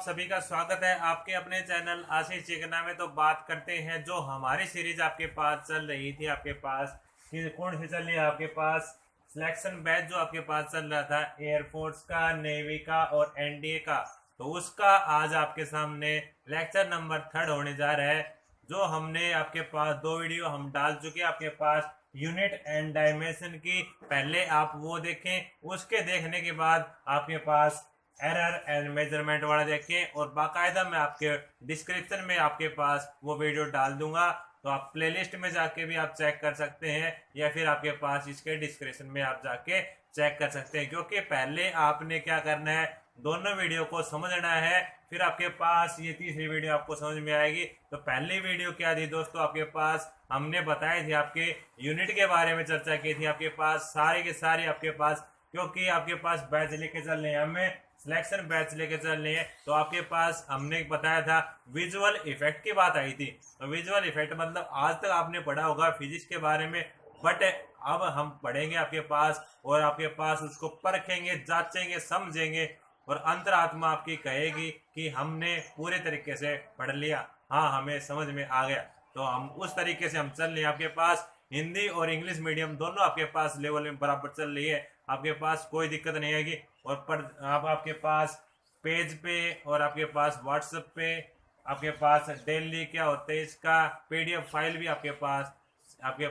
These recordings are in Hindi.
सभी का स्वागत है आपके अपने चैनल आशीष चिकना में। तो बात करते हैं जो हमारी सीरीज आपके पास चल रही थी, आपके पास कौन सी चल रही है, आपके पास सिलेक्शन बैच जो आपके पास चल रहा था एयरफोर्स का, नेवी का और एनडीए का। तो उसका आज आपके सामने लेक्चर नंबर 3 होने जा रहा है। जो हमने आपके पास 2 वीडियो हम डाल चुके हैं आपके पास यूनिट एंड डायमेंशन की, पहले आप वो देखें। उसके देखने के बाद आपके पास एरर एंड मेजरमेंट वाला देखें, और बाकायदा मैं आपके डिस्क्रिप्शन में आपके पास वो वीडियो डाल दूंगा। तो आप प्लेलिस्ट में जाके भी आप चेक कर सकते हैं, या फिर आपके पास इसके डिस्क्रिप्शन में आप जाके चेक कर सकते हैं। क्योंकि पहले आपने क्या करना है, दोनों वीडियो को समझना है, फिर आपके पास ये तीसरी वीडियो आपको समझ में आएगी। तो पहली वीडियो क्या थी दोस्तों, आपके पास हमने बताई थी, आपके यूनिट के बारे में चर्चा की थी, आपके पास सारी के सारी आपके पास, क्योंकि आपके पास बैच लेके चल रहे हैं, हमें सिलेक्शन बैच लेके चल रहे हैं। तो आपके पास हमने बताया था विजुअल इफेक्ट की बात आई थी। तो विजुअल इफेक्ट मतलब आज तक आपने पढ़ा होगा फिजिक्स के बारे में, बट अब हम पढ़ेंगे आपके पास, और आपके पास उसको परखेंगे, जांचेंगे, समझेंगे, और अंतरात्मा आपकी कहेगी कि हमने पूरे तरीके से पढ़ लिया, हाँ हमें समझ में आ गया। तो हम उस तरीके से हम चल रहे हैं। आपके पास हिंदी और इंग्लिश मीडियम दोनों आपके पास लेवल में बराबर चल रही है, आपके पास कोई दिक्कत नहीं आएगी। और पर आप आपके पास पेज पे और आपके पास व्हाट्सएप पे आपके पास डेली क्या होता है इसका पीडीएफ फाइल भी आपके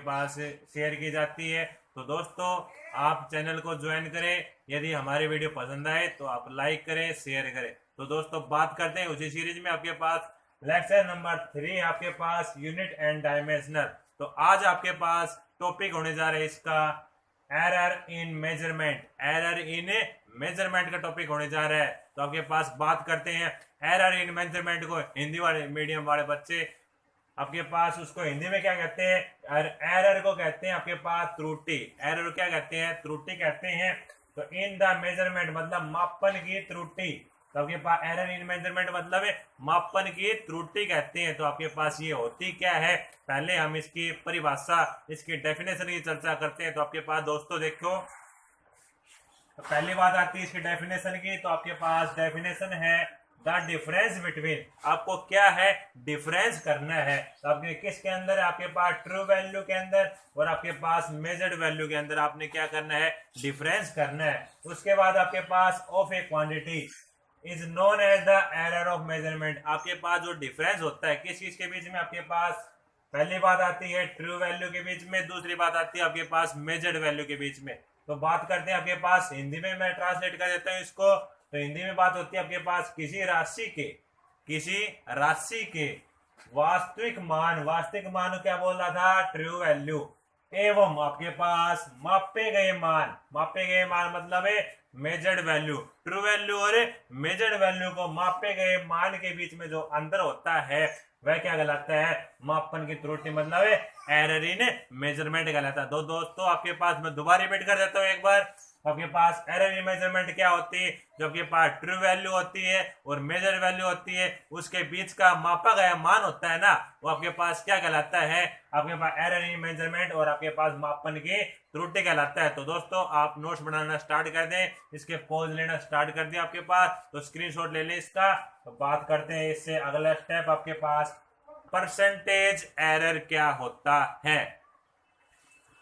पास शेयर की जाती है। तो दोस्तों आप चैनल को ज्वाइन करें, यदि हमारी वीडियो पसंद आए तो आप लाइक करें, शेयर करें। तो दोस्तों बात करते हैं उसी सीरीज में आपके पास लेक्चर नंबर 3 आपके पास यूनिट एंड डायमेंशनल। तो आज आपके पास टॉपिक होने जा रहा है इसका error in measurement. Error in measurement का टॉपिक होने जा रहा है। तो आपके पास बात करते हैं एरर इन मेजरमेंट को। हिंदी वाले मीडियम वाले बच्चे आपके पास उसको हिंदी में क्या कहते हैं, एरर को कहते हैं आपके पास त्रुटि। एरर क्या कहते हैं, त्रुटि कहते हैं। तो इन द मेजरमेंट मतलब मापन की त्रुटि। तो आपके पास एरर इन मेजरमेंट मतलब है मापन की त्रुटि कहते हैं। तो आपके पास ये होती क्या है, पहले हम इसकी परिभाषा, इसकी डेफिनेशन की चर्चा करते हैं। तो आपके पास दोस्तों देखो, तो पहली बात आती है इसकी डेफिनेशन की। तो आपके पास डेफिनेशन है द डिफरेंस बिटवीन, आपको क्या है, डिफरेंस करना है। तो आपके किसके अंदर, आपके पास ट्रू वैल्यू के अंदर और आपके पास मेजर्ड वैल्यू के अंदर आपने क्या करना है, डिफरेंस करना है। उसके बाद आपके पास of a quantity is known as the error of measurement. आपके पास जो डिफरेंस होता है किस चीज के बीच में, आपके पास पहली बात आती है ट्रू वैल्यू के बीच में, दूसरी बात आती है आपके पास मेजर्ड वैल्यू के बीच में। तो बात करते हैं आपके पास हिंदी में, मैं ट्रांसलेट कर देता हूँ इसको। तो हिंदी में बात होती है आपके पास किसी राशि के वास्तविक मान क्या बोल रहा था, ट्रू वैल्यू, एवं आपके पास मापे गए मान मतलब है मेजर्ड वैल्यू। ट्रू वैल्यू और मेजर्ड वैल्यू को मापे गए मान के बीच में जो अंतर होता है वह क्या कहलाता है, मापन की त्रुटि मतलब है एरर इन मेजरमेंट कहलाता है। दोस्तों आपके पास मैं दोबारा रिपीट कर देता हूँ एक बार। आपके पास एरर इन मेजरमेंट क्या होती है, जो आपके पास ट्रू वैल्यू होती है और मेजर वैल्यू होती है, उसके बीच का मापा गया मान होता है ना, वो आपके पास क्या कहलाता है, आपके पास एरर इन मेजरमेंट और आपके पास मापन की त्रुटि कहलाता है। तो दोस्तों आप नोट्स बनाना स्टार्ट कर दें, इसके पॉज लेना स्टार्ट कर दें आपके पास, तो स्क्रीनशॉट ले लें इसका। तो बात करते हैं इससे अगला स्टेप, आपके पास परसेंटेज एरर क्या होता है।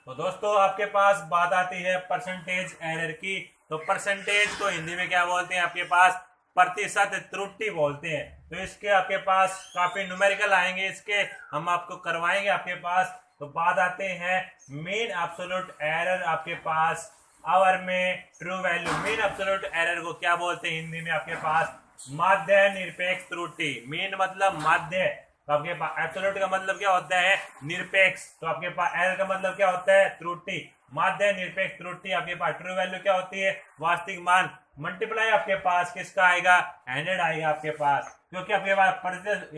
तो दोस्तों आपके पास बात आती है परसेंटेज एरर की। तो परसेंटेज को हिंदी में क्या बोलते हैं, आपके पास प्रतिशत त्रुटि बोलते हैं। तो इसके आपके पास काफी न्यूमेरिकल आएंगे, इसके हम आपको करवाएंगे आपके पास। तो बात आते हैं मीन एब्सोल्यूट एरर, आपके पास आवर में true value. Mean absolute error को क्या बोलते हैं हिंदी में, आपके पास माध्य निरपेक्ष त्रुटि। मीन मतलब माध्य, तो आपके पास एब्सोल्यूट का मतलब क्या होता है, निरपेक्ष। तो आपके पास एरर का मतलब क्या होता है, त्रुटि। माध्य निरपेक्ष त्रुटि आपके पास ट्रू वैल्यू क्या होती है, वास्तविक मान, मल्टीप्लाई आपके पास किसका आएगा, 100 आएगा आपके पास। क्योंकि आपके पास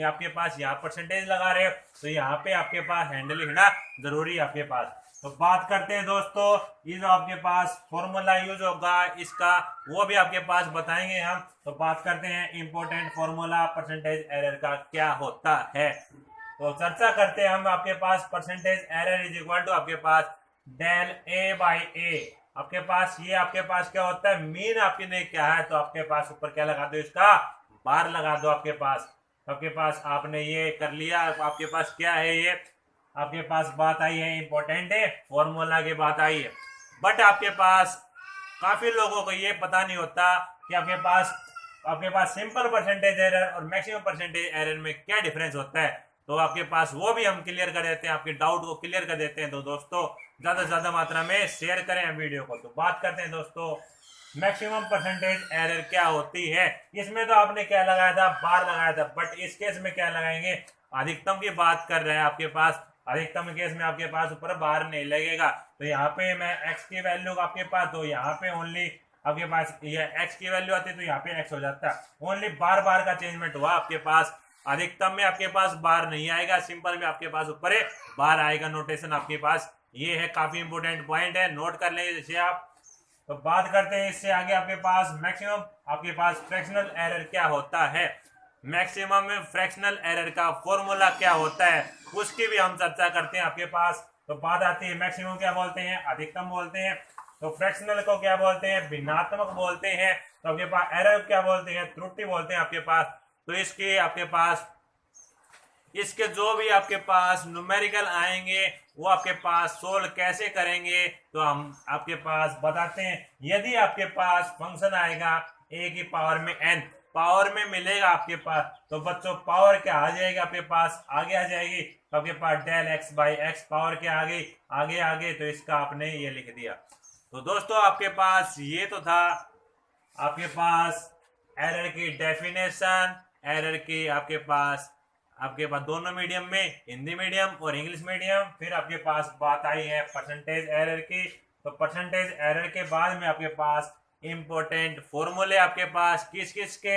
आपके पास यहाँ परसेंटेज लगा रहे हो, तो यहाँ पे आपके पास 100 लिखना जरूरी है आपके पास। तो बात करते हैं दोस्तों, ये जो आपके पास फॉर्मूला यूज होगा इसका, वो भी आपके पास बताएंगे हम। तो बात करते हैं इंपॉर्टेंट फॉर्मूला परसेंटेज एरर का क्या होता है। तो चर्चा करते हैं हम, आपके पास percentage error is equal to आपके पास डेल ए बाई ए। आपके पास ये आपके पास क्या होता है, मीन आपके लिए क्या है, तो आपके पास ऊपर क्या लगा दो इसका बार लगा दो आपके पास। आपके पास आपने ये कर लिया, आपके पास क्या है, ये आपके पास बात आई है, इंपॉर्टेंट है, फॉर्मूला की बात आई है। बट आपके पास काफी लोगों को ये पता नहीं होता कि आपके पास सिंपल परसेंटेज एरर और मैक्सिमम परसेंटेज एरर में क्या डिफरेंस होता है। तो आपके पास वो भी हम क्लियर कर देते हैं, आपके डाउट को क्लियर कर देते हैं। तो दोस्तों ज्यादा से ज्यादा मात्रा में शेयर करें वीडियो को। तो बात करते हैं दोस्तों मैक्सिमम परसेंटेज एरर क्या होती है। इसमें तो आपने क्या लगाया था, बार लगाया था, बट इस केस में क्या लगाएंगे, अधिकतम की बात कर रहे हैं। आपके पास अधिकतम केस में आपके पास ऊपर बार नहीं लगेगा। तो यहाँ पे मैं x की वैल्यू आपके पास, तो यहाँ पे ओनली आपके पास ये x की वैल्यू आती है, तो यहाँ पे x हो जाता है। ओनली बार बार का चेंजमेंट हुआ आपके पास। अधिकतम में आपके पास बार नहीं आएगा, सिंपल में आपके पास ऊपर बार आएगा। नोटेशन आपके पास ये है, काफी इंपोर्टेंट पॉइंट है, नोट कर लें इसे आप। तो बात करते हैं इससे आगे आपके पास मैक्सिमम आपके पास फ्रैक्शनल एरर क्या होता है। मैक्सिमम में फ्रैक्शनल एरर का फॉर्मूला क्या होता है उसकी भी हम चर्चा करते हैं आपके पास। तो बात आती है मैक्सिमम क्या बोलते हैं, अधिकतम बोलते हैं। तो फ्रैक्शनल को क्या बोलते हैं, भिन्नात्मक बोलते हैं। तो आपके पास एरर क्या बोलते हैं, त्रुटि बोलते हैं आपके पास। तो इसके आपके पास इसके जो भी आपके पास न्यूमेरिकल आएंगे वो आपके पास सोल्व कैसे करेंगे, तो हम आपके पास बताते हैं। यदि आपके पास फंक्शन आएगा a की पावर में n, पावर में मिलेगा आपके पास, तो बच्चों पावर क्या आ जाएगी आपके पास, आगे आ जाएगी। तो आपके पास del x by x, power क्या आ गई, आगे आगे। तो इसका आपने ये लिख दिया। तो दोस्तों आपके पास ये तो था आपके पास एरर की डेफिनेशन, एरर की आपके पास दोनों मीडियम में, हिंदी मीडियम और इंग्लिश मीडियम। फिर आपके पास बात आई है परसेंटेज एरर की। तो परसेंटेज एरर के बाद में आपके पास इंपॉर्टेंट फॉर्मूले आपके पास किस किस के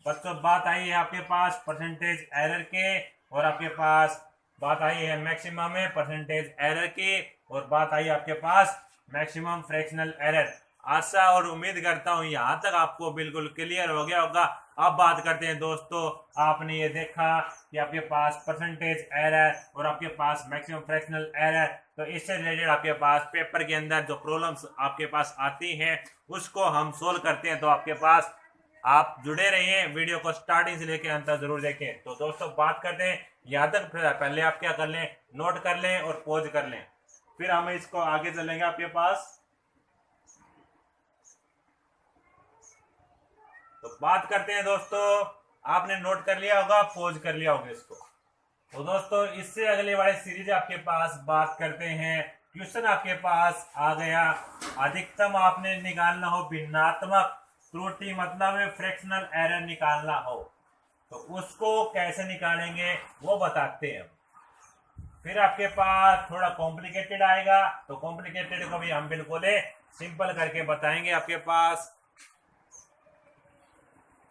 बच्चों, बात आई है आपके पास परसेंटेज एरर के, और आपके पास बात आई है मैक्सिमम में परसेंटेज एरर की, और बात आई आपके पास मैक्सिमम फ्रैक्शनल एरर। आशा और उम्मीद करता हूं यहां तक आपको बिल्कुल क्लियर हो गया होगा। अब बात करते हैं दोस्तों, आपने ये देखा कि आपके पास परसेंटेज एरर और आपके पास मैक्सिमम फ्रैक्शनल एरर। तो इससे रिलेटेड आपके पास पेपर के अंदर जो प्रॉब्लम्स आपके पास आती हैं उसको हम सोल्व करते हैं। तो आपके पास आप जुड़े रहिए, वीडियो को स्टार्टिंग से लेकर अंत तक जरूर देखें। तो दोस्तों बात करते हैं, यहाँ तक पहले आप क्या कर लें, नोट कर लें और पॉज कर लें, फिर हम इसको आगे चलेंगे आपके पास। तो बात करते हैं दोस्तों, आपने नोट कर लिया होगा, पॉज कर लिया होगा इसको। तो दोस्तों इससे अगले वाले सीरीज आपके पास बात करते हैं। क्वेश्चन आपके पास आ गया, अधिकतम आपने निकालना हो भिन्नात्मक त्रुटि, मतलब में फ्रैक्शनल एरर निकालना हो, तो उसको कैसे निकालेंगे वो बताते हैं। फिर आपके पास थोड़ा कॉम्प्लिकेटेड आएगा, तो कॉम्प्लिकेटेड को भी हम बिल्कुल सिंपल करके बताएंगे आपके पास।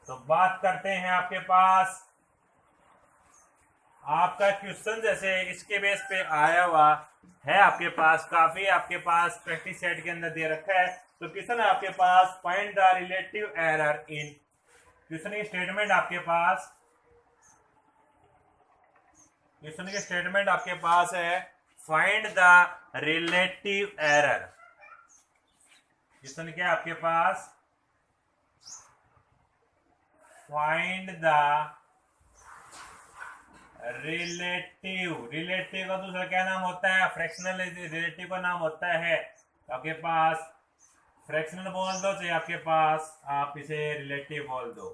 तो बात करते हैं आपके पास, आपका क्वेश्चन जैसे इसके बेस पे आया हुआ है आपके पास, काफी आपके पास प्रैक्टिस सेट के अंदर दे रखा है। तो क्वेश्चन है आपके पास, find the relative error in, question की स्टेटमेंट आपके पास, क्वेश्चन की स्टेटमेंट आपके पास है find the relative error. Question क्या आपके पास, फाइंड द रिलेटिव, रिलेटिव का दूसरा क्या नाम होता है, फ्रैक्शनल रिलेटिव का नाम होता है। तो आपके पास फ्रैक्शनल बोल दो, चाहे आपके पास आप इसे रिलेटिव बोल दो।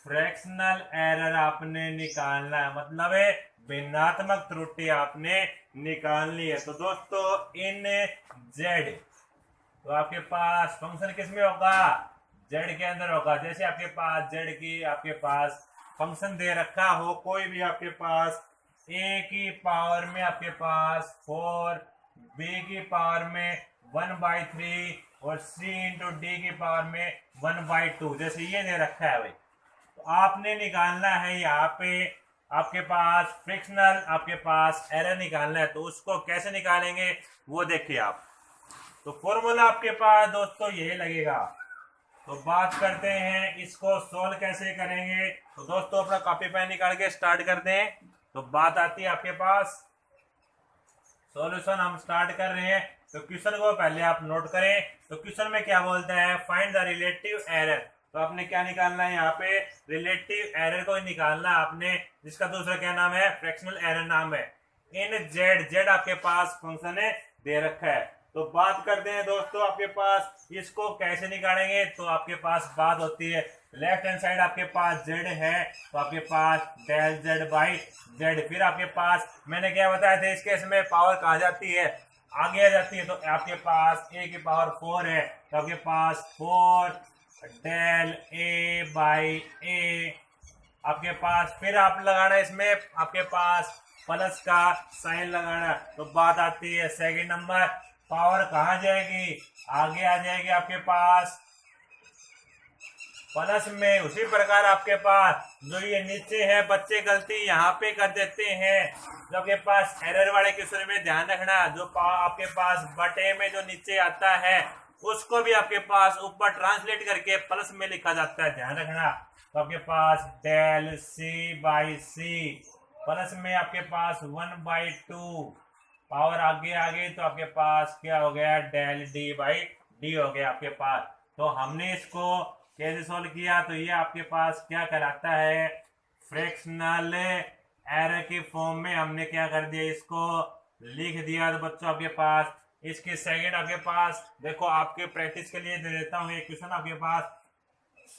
फ्रैक्शनल एरर आपने निकालना है, मतलब है भिन्नात्मक त्रुटि आपने निकालनी है। तो दोस्तों इन जेड, तो आपके पास फंक्शन किस में होगा, जेड के अंदर होगा। जैसे आपके पास जेड की आपके पास फंक्शन दे रखा हो कोई भी, आपके पास a की पावर में आपके पास 4, b की पावर में 1/3 और c इंटू डी की पावर में 1/2, जैसे ये दे रखा है भाई। तो आपने निकालना है यहाँ पे आपके पास फ्रैक्शनल आपके पास एरर निकालना है। तो उसको कैसे निकालेंगे वो देखिए आप। तो फॉर्मूला आपके पास दोस्तों यही लगेगा। तो बात करते हैं इसको सोल्व कैसे करेंगे। तो दोस्तों अपना कॉपी पेन निकाल के स्टार्ट कर दें। तो बात आती है आपके पास, सॉल्यूशन हम स्टार्ट कर रहे हैं। तो क्वेश्चन को पहले आप नोट करें। तो क्वेश्चन में क्या बोलता है, फाइंड द रिलेटिव एरर। तो आपने क्या निकालना है यहाँ पे, रिलेटिव एरर को निकालना आपने, जिसका दूसरा क्या नाम है, फ्रैक्शनल एरर नाम है। इन जेड आपके पास फंक्शन है दे रखा है। तो बात करते हैं दोस्तों आपके पास इसको कैसे निकालेंगे। तो आपके पास बात होती है, लेफ्ट हैंड साइड आपके पास जेड है तो आपके पास डेल जेड बाई जेड, फिर आपके पास मैंने क्या बताया था, इस केस में पावर कहाँ जाती है, आगे आ जाती है। तो आपके पास ए की पावर 4 है तो आपके पास 4 डेल ए बाई ए आपके पास, फिर आप लगाना इसमें आपके पास प्लस का साइन लगाना। तो बात आती है सेकंड नंबर, पावर कहाँ जाएगी, आगे आ जाएगी आपके पास प्लस में। उसी प्रकार आपके पास जो ये नीचे है, बच्चे गलती यहाँ पे कर देते हैं, जो आपके पास एरर वाले क्वेश्चन में ध्यान रखना, जो आपके पास बटे में जो नीचे आता है उसको भी आपके पास ऊपर ट्रांसलेट करके प्लस में लिखा जाता है, ध्यान रखना। तो आपके पास del c by c plus में आपके पास 1/2 पावर आगे आ गई तो आपके पास क्या हो गया, डेल डी बाई डी हो गया आपके पास। तो हमने इसको कैसे सोल्व किया, तो ये आपके पास क्या कराता है, फ्रैक्शनल एरर की फॉर्म में हमने क्या कर दिया, इसको लिख दिया। तो बच्चों आपके पास इसके सेकंड आपके पास देखो, आपके प्रैक्टिस के लिए दे देता हूँ एक क्वेश्चन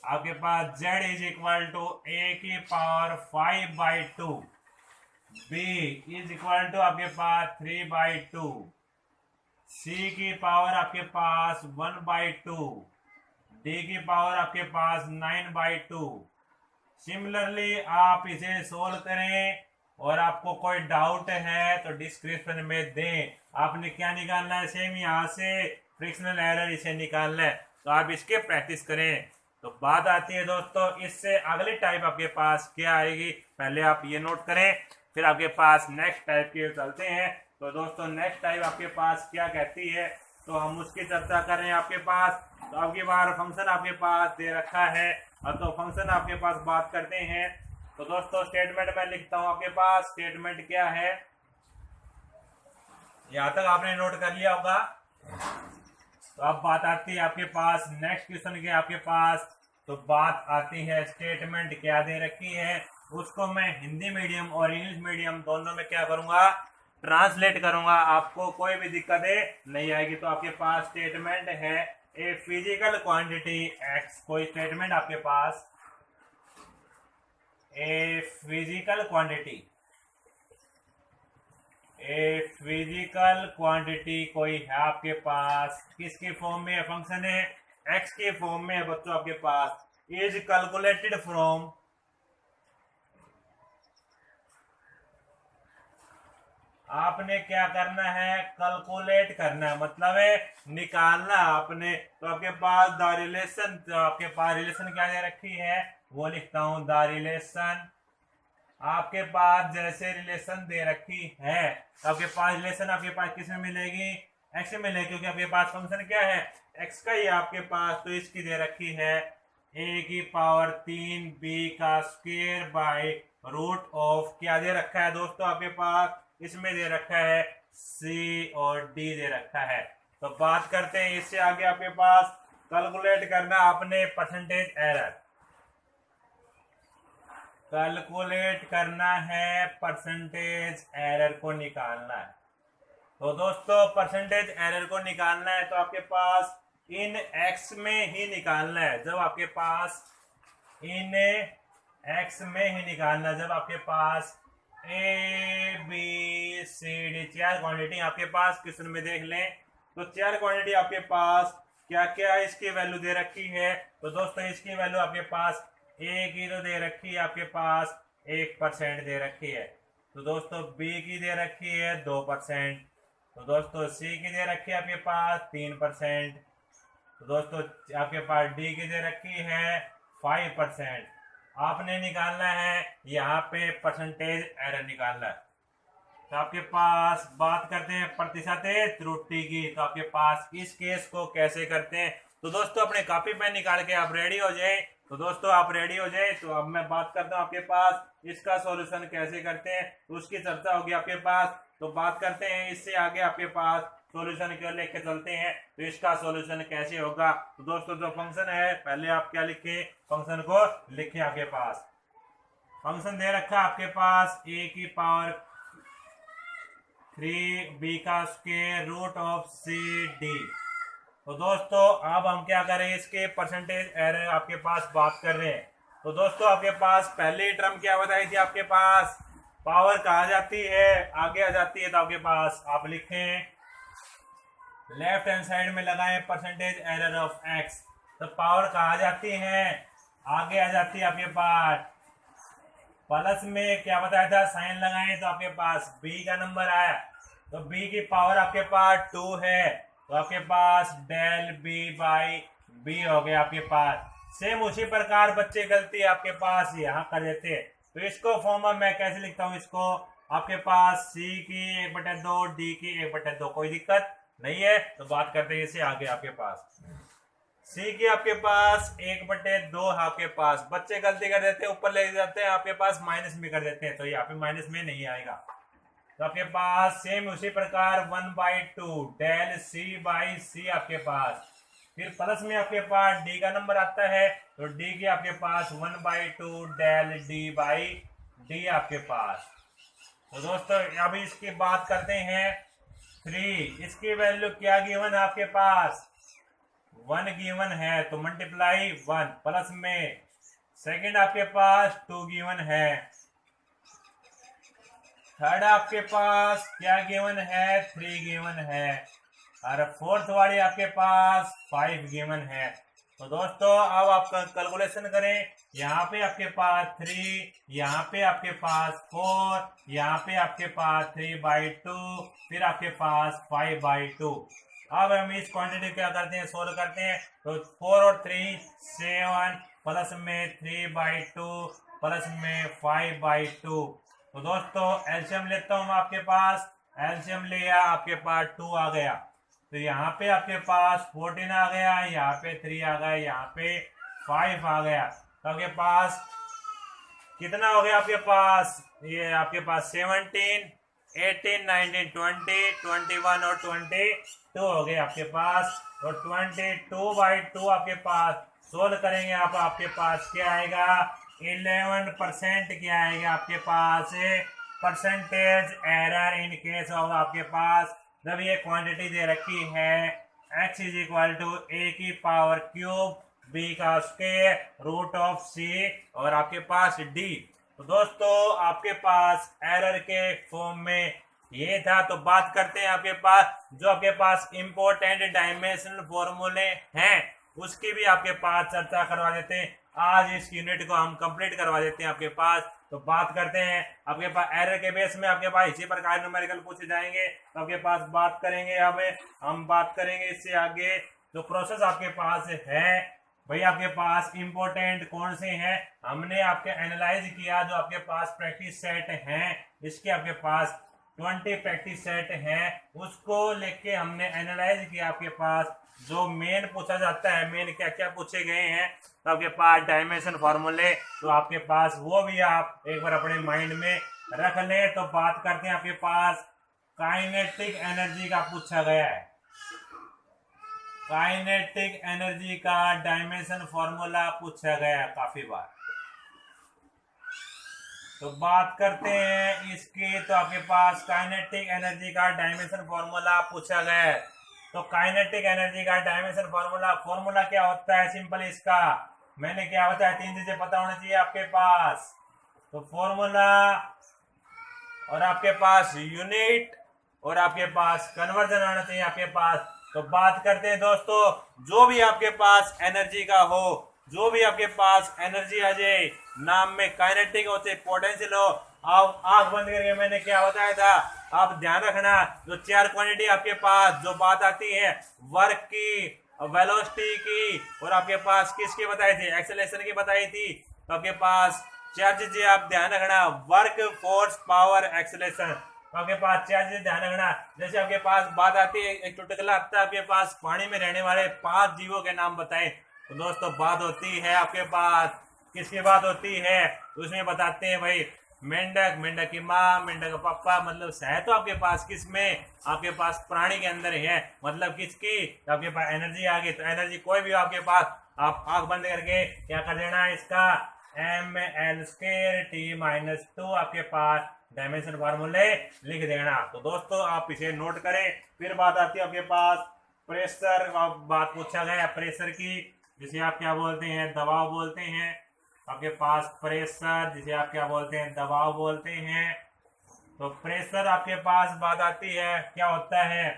आपके पास z is equal to a की power 5/2, b is equal to आपके पास 3/2, c की पावर आपके पास 1/2, d की पावर आपके पास 9/2। सिमिलरली आप इसे सोल्व करें और आपको कोई डाउट है तो डिस्क्रिप्शन में दें। आपने क्या निकालना है, सेम यहाँ से फ्रिक्शनल एरर इसे निकालना है, तो आप इसके प्रैक्टिस करें। तो बात आती है दोस्तों, इससे अगली टाइप आपके पास क्या आएगी, पहले आप ये नोट करें, फिर आपके पास नेक्स्ट टाइप की चलते हैं। तो दोस्तों नेक्स्ट टाइप आपके पास क्या कहती है, तो हम उसकी चर्चा कर रहे हैं आपके पास। तो आपकी बार फंक्शन आपके पास दे रखा है, तो फंक्शन आपके पास बात करते हैं। तो दोस्तों स्टेटमेंट मैं लिखता हूं आपके पास, स्टेटमेंट क्या है, यहां तक आपने नोट कर लिया होगा। तो अब बात आती है आपके पास नेक्स्ट क्वेश्चन के आपके पास, तो बात आती है स्टेटमेंट क्या दे रखी है, उसको मैं हिंदी मीडियम और इंग्लिश मीडियम दोनों में क्या करूंगा, ट्रांसलेट करूंगा, आपको कोई भी दिक्कतें नहीं आएगी। तो आपके पास स्टेटमेंट है, ए फिजिकल क्वांटिटी एक्स, कोई स्टेटमेंट आपके पास, ए फिजिकल क्वांटिटी कोई है आपके पास, किसके फॉर्म में है, फंक्शन है एक्स के फॉर्म में है बच्चों आपके पास, इज कैलकुलेटेड फ्रॉम, आपने क्या करना है, कैलकुलेट करना है, मतलब है निकालना आपने। तो आपके पास द रिलेशन, तो आपके पास रिलेशन क्या दे रखी है वो लिखता हूं, द रिलेशन आपके पास जैसे रिलेशन दे रखी है, तो आपके पास रिलेशन आपके पास किस में मिलेगी, एक्स में मिलेगी, क्योंकि आपके पास फंक्शन क्या है, एक्स का ही आपके पास। तो इसकी दे रखी है ए की पावर 3 बी का स्क्वायर बाय रूट ऑफ, क्या दे रखा है दोस्तों आपके पास, इसमें दे रखा है सी और डी दे रखा है। तो बात करते हैं इससे आगे, आपके पास कैलकुलेट करना आपने परसेंटेज एरर, कैलकुलेट करना है परसेंटेज एरर को निकालना है। तो दोस्तों परसेंटेज एरर को निकालना है तो आपके पास इन एक्स में ही निकालना है, जब आपके पास इन एक्स में ही निकालना, जब आपके पास A B C D 4 quantity आपके पास क्वेश्चन में देख लें, तो 4 क्वांटिटी आपके पास क्या क्या इसकी वैल्यू दे रखी है। तो दोस्तों इसकी वैल्यू आपके पास ए की तो दे रखी है आपके पास 1% दे रखी है, तो दोस्तों बी की दे रखी है 2%, तो दोस्तों सी की दे रखी है आपके पास 3%, तो दोस्तों आपके पास डी की दे रखी है 5%। आपने निकालना है यहाँ पे परसेंटेज एरर निकालना है। तो आपके पास बात करते हैं प्रतिशत त्रुटि की, तो आपके पास इस केस को कैसे करते हैं। तो दोस्तों अपने कॉपी पेन निकाल के आप रेडी हो जाए, तो दोस्तों आप रेडी हो जाए तो अब मैं बात करता हूँ आपके पास इसका सॉल्यूशन कैसे करते हैं, तो उसकी चर्चा होगी आपके पास। तो बात करते हैं इससे आगे आपके पास सॉल्यूशन क्यों लेके चलते हैं, तो इसका सॉल्यूशन कैसे होगा। तो दोस्तों जो फंक्शन है पहले आप क्या लिखें, फंक्शन को लिखें। आपके पास फंक्शन दे रखा है आपके पास a की पावर 3 b का square root of c d। तो दोस्तों अब हम क्या करें, इसके परसेंटेज एरर आपके पास बात कर रहे हैं। तो दोस्तों आपके पास पहली टर्म क्या बताई थी, आपके पास पावर कहा जाती है आगे आ जाती है। तो आपके पास आप लिखें लेफ्ट हैंड साइड में लगाएं परसेंटेज एरर ऑफ x। तो पावर कहा जाती है आगे आ जाती है आपके पास प्लस में क्या बताया था, साइन लगाएं तो आपके पास b का नंबर आया। तो b की पावर आपके पास 2 है, तो आपके पास डेल b बाई b हो गया आपके पास। सेम उसी प्रकार बच्चे गलती आपके पास यहाँ कर देते हैं। तो इसको फॉर्म में मैं कैसे लिखता हूँ, इसको आपके पास c की 1/2 d की 1/2, कोई दिक्कत नहीं है। तो बात करते हैं इसे आगे। आपके पास c की आपके पास 1/2 आपके पास बच्चे गलती कर देते हैं, ऊपर ले जाते हैं आपके पास माइनस में कर देते हैं, तो यहाँ पे माइनस में नहीं आएगा। तो आपके पास सेम उसी प्रकार 1/2 डेल c बाई c आपके पास, फिर प्लस में आपके पास d का नंबर आता है, तो d की आपके पास 1/2 डेल d बाई d आपके पास। तो दोस्तों अब इसकी बात करते हैं 3, इसकी वैल्यू क्या गिवन है आपके पास, 1 गिवन है, तो मल्टीप्लाई 1 प्लस में सेकंड आपके पास 2 गिवन है, थर्ड आपके पास क्या गिवन है 3 गिवन है, और फोर्थ वाली आपके पास 5 गिवन है। तो दोस्तों अब आप कैलकुलेशन करें, यहाँ पे आपके पास 3, यहाँ पे आपके पास 4, यहाँ पे आपके पास 3/2, फिर आपके पास 5/2। अब हम इस क्वांटिटी क्या करते हैं, सोल्व करते हैं। तो 4 और 3 7 प्लस में 3/2 प्लस में 5/2। तो दोस्तों एलसीएम लेता हूं मैं आपके पास, एलसीएम लिया आपके पास 2 आ गया, तो यहाँ पे आपके पास 14 आ गया, यहाँ पे 3 आ गया, यहाँ पे 5 आ गया। तो आपके पास कितना हो गया, आपके पास ये आपके पास 17 18 19 20 21 और 22 हो गए आपके पास। तो 22/2 आपके पास सोल्व करेंगे आप, आपके पास क्या आएगा 11% क्या आएगा आपके पास percentage error in case of आपके पास जब ये क्वांटिटी दे रखी है x is equal to a की पावर क्यूब b का स्क्वायर रूट ऑफ c और आपके पास d। तो दोस्तों आपके पास एरर के फॉर्म में ये था। तो बात करते हैं आपके पास जो आपके पास इंपॉर्टेंट डायमेंशनल फॉर्मूले हैं उसकी भी आपके पास चर्चा करवा देते हैं। आज इस यूनिट को हम कंप्लीट करवा देते हैं आपके पास। तो बात करते हैं आपके पास एरर के बेस में आपके पास इसी प्रकार न्यूमेरिकल पूछे जाएंगे। तो आपके पास बात करेंगे हम बात करेंगे इससे आगे जो प्रोसेस आपके पास है भाई आपके पास इंपॉर्टेंट कौन से हैं हमने आपके एनालाइज किया। जो आपके पास प्रैक्टिस सेट हैं इसके आपके पास 20 प्रैक्टिस सेट हैं उसको लेके हमने एनालाइज किया। आपके पास जो मेन पूछा जाता है मेन क्या क्या पूछे गए हैं तो आपके पास डायमेंशन फॉर्मूले तो आपके पास वो भी आप एक बार अपने माइंड में रख लें। तो बात करते हैं आपके पास काइनेटिक एनर्जी का पूछा गया है। काइनेटिक एनर्जी का डायमेंशन फॉर्मूला पूछा गया है काफी बार। तो बात करते हैं इसकी तो आपके पास काइनेटिक एनर्जी का डायमेंशन फॉर्मूला पूछा गया है। तो काइनेटिक एनर्जी का डायमेंशन फॉर्मूला क्या होता है सिंपल इसका मैंने क्या बताया 3 चीजें पता होना चाहिए आपके पास। तो फॉर्मूला और आपके पास यूनिट और आपके पास कन्वर्जन आना चाहिए आपके पास। तो बात करते हैं दोस्तों जो भी आपके पास एनर्जी का हो जो भी आपके पास एनर्जी आ जाए नाम में काइनेटिक होते पोटेंशियल हो। आप आंख बंद करके मैंने क्या बताया था आप ध्यान रखना जो 4 क्वांटिटी आपके पास जो बात आती है वर्क की वेलोसिटी की और आपके पास किसकी बताई थी एक्सेलरेशन की बताई थी। तो आपके पास 4 चीजें आप ध्यान रखना वर्क फोर्स पावर एक्सेलरेशन। तो आपके पास 4 चीजें ध्यान रखना। जैसे आपके पास बात आती है एक चुटकुला आता है आपके पास पानी में रहने वाले 5 जीवों के नाम बताएं। तो दोस्तों बात होती है आपके पास, किसकी बात होती है, उसमें बताते हैं भाई मेंढक, मेंढक की माँ, मेंढक का पापा, मतलब है तो आपके पास किसमें, आपके पास प्राणी के अंदर है, मतलब किसकी, तो आपके पास एनर्जी आ गई। तो एनर्जी कोई भी आपके पास, आप आंख बंद करके क्या कर देना है इसका ml²t-2 आपके पास डायमेंशन फार्मूले लिख देना। तो दोस्तों आप इसे नोट करें। फिर बात आती है आपके पास प्रेशर, बात पूछा गया प्रेशर की, जिसे आप क्या बोलते हैं, दबाव बोलते हैं। आपके पास प्रेशर, जिसे आप क्या बोलते हैं, दबाव बोलते हैं। तो प्रेशर आपके पास बात आती है क्या होता है,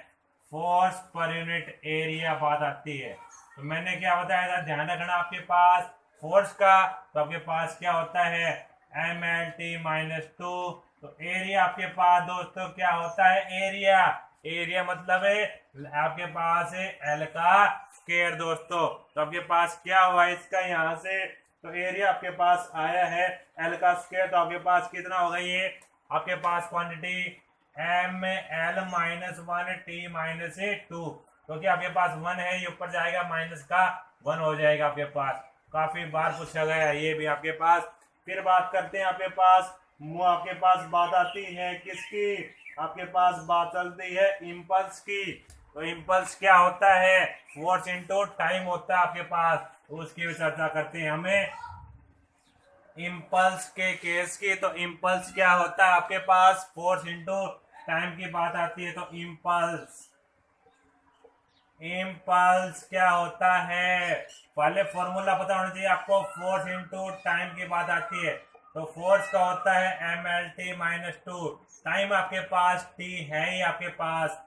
फोर्स पर यूनिट एरिया बात आती है। तो मैंने क्या बताया था, ध्यान रखना आपके पास फोर्स का, तो आपके पास क्या होता है mlt-2। तो एरिया आपके पास दोस्तों क्या होता है, एरिया, एरिया मतलब है आपके पास है एल का स्क्वायर दोस्तों। तो आपके पास क्या हुआ इसका यहाँ से, तो एरिया आपके पास आया है एल का स्क्वायर। तो आपके पास कितना होगा ये, आपके पास क्वांटिटी ml-1t-2, क्योंकि आपके पास 1 है, ये ऊपर जाएगा माइनस का 1 हो जाएगा आपके पास। काफी बार पूछा गया ये भी आपके पास। फिर बात करते हैं आपके पास, वो आपके पास बात आती है किसकी, आपके पास बात चलती है इम्पल्स की। तो इम्पल्स क्या होता है, फोर्स इनटू टाइम होता है आपके पास, तो उसकी भी चर्चा करते हैं हमें इम्पल्स के केस की। तो इम्पल्स क्या होता है आपके पास, फोर्स इनटू टाइम की बात आती है। तो इम्पल्स, इम्पल्स क्या होता है, पहले फॉर्मूला पता होना चाहिए आपको, फोर्स इनटू टाइम की बात आती है। तो फोर्स का होता है mlt-2, टाइम आपके पास t है ही आपके पास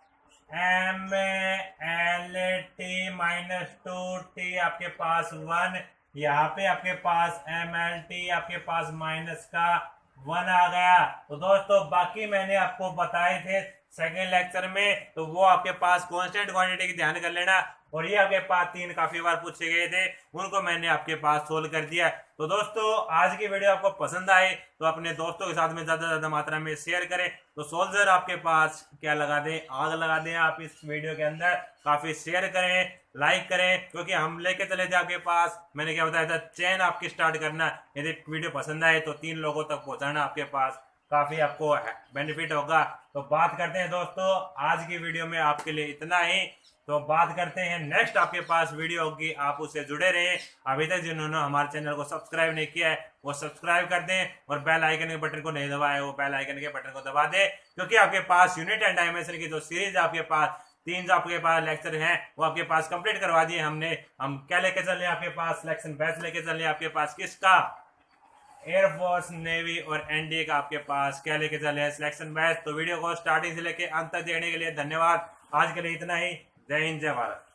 mlt-2, t आपके पास 1, यहाँ पे आपके पास mlt आपके पास माइनस का 1 आ गया। तो दोस्तों बाकी मैंने आपको बताए थे सेकेंड लेक्चर में, तो वो आपके पास कांस्टेंट क्वांटिटी की ध्यान कर लेना। और ये आपके पास 3 काफी बार पूछे गए थे, उनको मैंने आपके पास सोल्व कर दिया। तो दोस्तों आज की वीडियो आपको पसंद आए तो अपने दोस्तों के साथ में ज्यादा मात्रा में शेयर करें। तो सोल्जर आपके पास क्या लगा दें, आग लगा दें आप इस वीडियो के अंदर, काफी शेयर करें, लाइक करें, क्योंकि हम लेके चले थे आपके पास, मैंने क्या बताया था, चैन आपकी स्टार्ट करना। यदि वीडियो पसंद आए तो 3 लोगों तक पहुंचाना आपके पास, काफी आपको बेनिफिट होगा। तो बात करते हैं दोस्तों आज की वीडियो में आपके लिए इतना ही। तो बात करते हैं नेक्स्ट आपके पास वीडियो होगी, आप उससे जुड़े रहें। अभी तक जिन्होंने हमारे चैनल को सब्सक्राइब नहीं किया है वो सब्सक्राइब कर दें, और बेल आइकन के बटन को नहीं दबाए वो बेल आइकन के बटन को दबा दें, क्योंकि आपके पास यूनिट एंड डायमेंशन की जो सीरीज आपके पास 3 जो आपके पास लेक्चर हैं वो आपके पास कंप्लीट करवा दिए हमने। हम क्या लेके चल रहे हैं आपके पास, सिलेक्शन बैच लेके चल रहे हैं आपके पास, किसका, एयरफोर्स, नेवी और एनडीए का आपके पास क्या लेके चले हैं, सिलेक्शन बैच। तो वीडियो को स्टार्टिंग से लेके अंत तक देखने के लिए धन्यवाद। आज के लिए इतना ही, जय हिंद जय भारत।